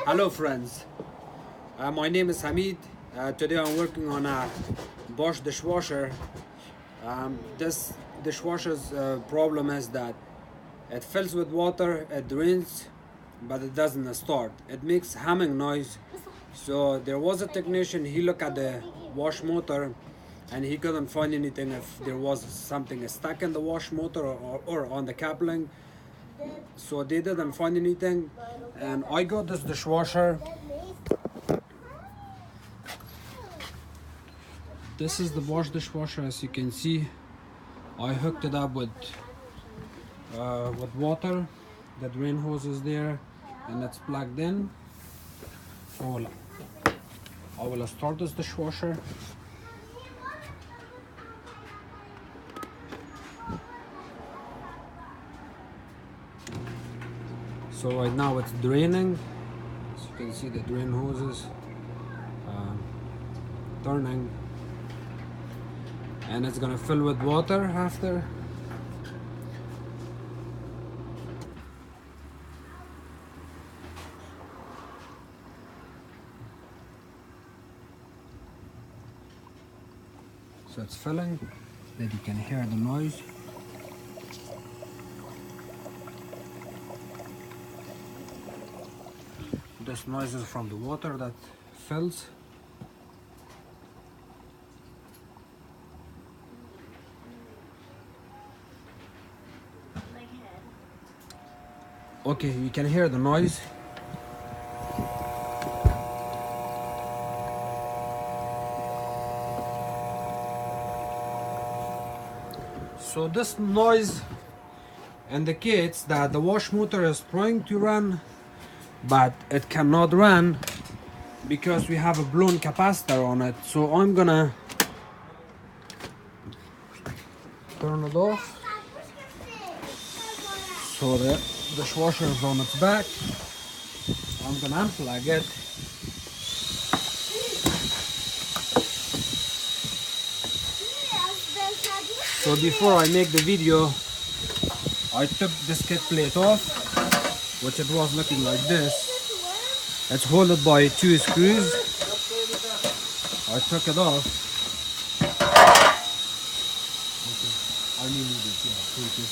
Hello friends, my name is Hamid. Today I'm working on a Bosch dishwasher. This dishwasher's problem is that it fills with water, it drains, but it doesn't start. It makes humming noise. So there was a technician, he looked at the wash motor and he couldn't find anything if there was something stuck in the wash motor or on the coupling. So they didn't find anything, and I got this dishwasher. This is the Bosch dishwasher. As you can see, I hooked it up with water. The drain hose is there and it's plugged in. So I will start this dishwasher. So right now it's draining. As you can see, the drain hoses turning, and it's gonna fill with water after. So it's filling. That you can hear the noise. This noise is from the water that fills. Okay, you can hear the noise. So this noise indicates that the wash motor is trying to run, but it cannot run because we have a blown capacitor on it. So I'm gonna turn it off. So the dishwasher is on its back. I'm gonna unplug it. So before I make the video, I took this skid plate off, which it was looking like this. It's held by 2 screws. I took it off. Okay. I need it, yeah, thank you.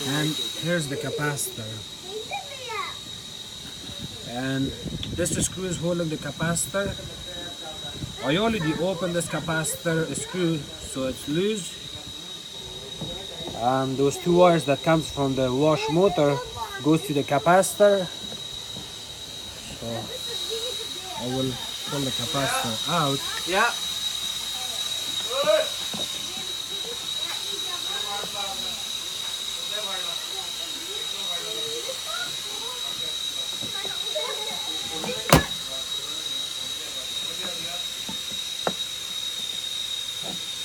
And here's the capacitor. And this screw is holding the capacitor. I already opened this capacitor screw, so it's loose. Those 2 wires that comes from the wash motor goes to the capacitor. So I will pull the capacitor out. Yeah.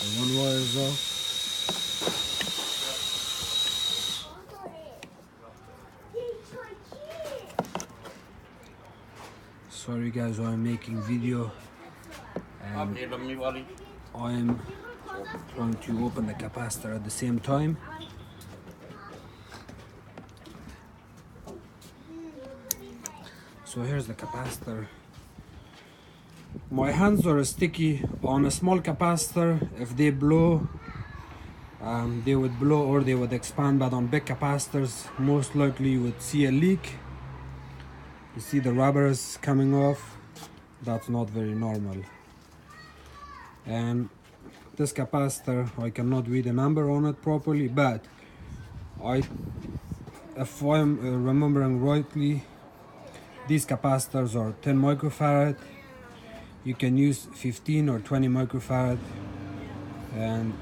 And 1 wire is off. Sorry guys, I'm making video and I'm trying to open the capacitor at the same time. So here's the capacitor. My hands are sticky on a small capacitor. If they blow, they would blow or they would expand, but on big capacitors most likely you would see a leak. You see the rubber is coming off. That's not very normal. And this capacitor, I cannot read the number on it properly, but if I'm remembering rightly, these capacitors are 10 microfarad. You can use 15 or 20 microfarad and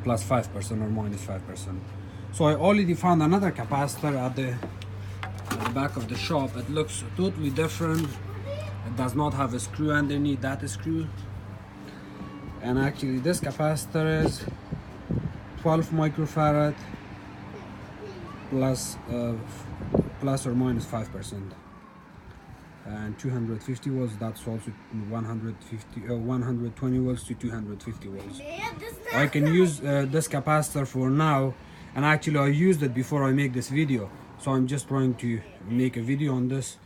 plus 5% or minus 5%. So I already found another capacitor at the back of the shop. It looks totally different. It does not have a screw underneath that screw, and actually this capacitor is 12 microfarad plus or minus 5%, and 250 volts. That's also 120 volts to 250 volts. I can use this capacitor for now, and actually I used it before I make this video. So I'm just trying to make a video on this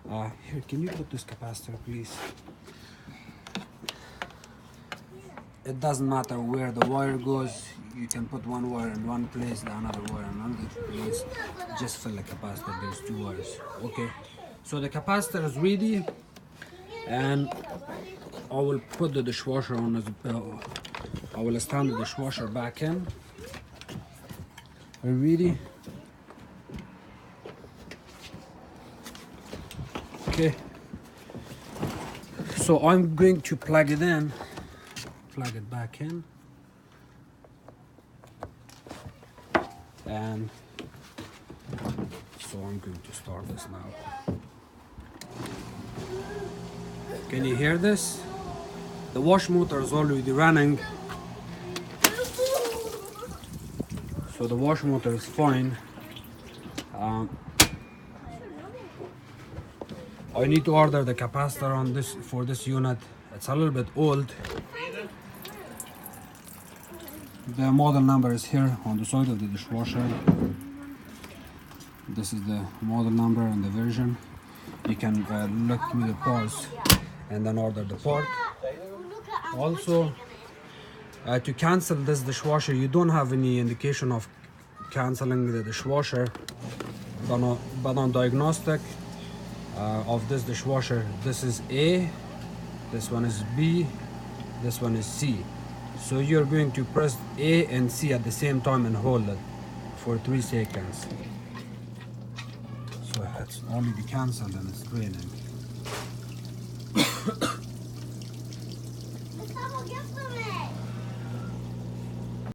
Here, can you put this capacitor, please? It doesn't matter where the wire goes. You can put one wire in one place, the another wire in another place. Just fill the capacitor. There's two wires. Okay. So the capacitor is ready, and I will put the dishwasher on. I will stand the dishwasher back in. Are you ready? Okay. So I'm going to plug it in. Plug it back in, and so I'm going to start this now. Can you hear this? The wash motor is already running, so the wash motor is fine. I need to order the capacitor on this for this unit. It's a little bit old. The model number is here on the side of the dishwasher. This is the model number and the version. You can look through the parts and then order the part. Also, to cancel this dishwasher, you don't have any indication of canceling the dishwasher, but on diagnostic of this dishwasher, this is A, this one is B, this one is C. So you're going to press A and C at the same time and hold it for 3 seconds. So it's already cancelled and it's draining.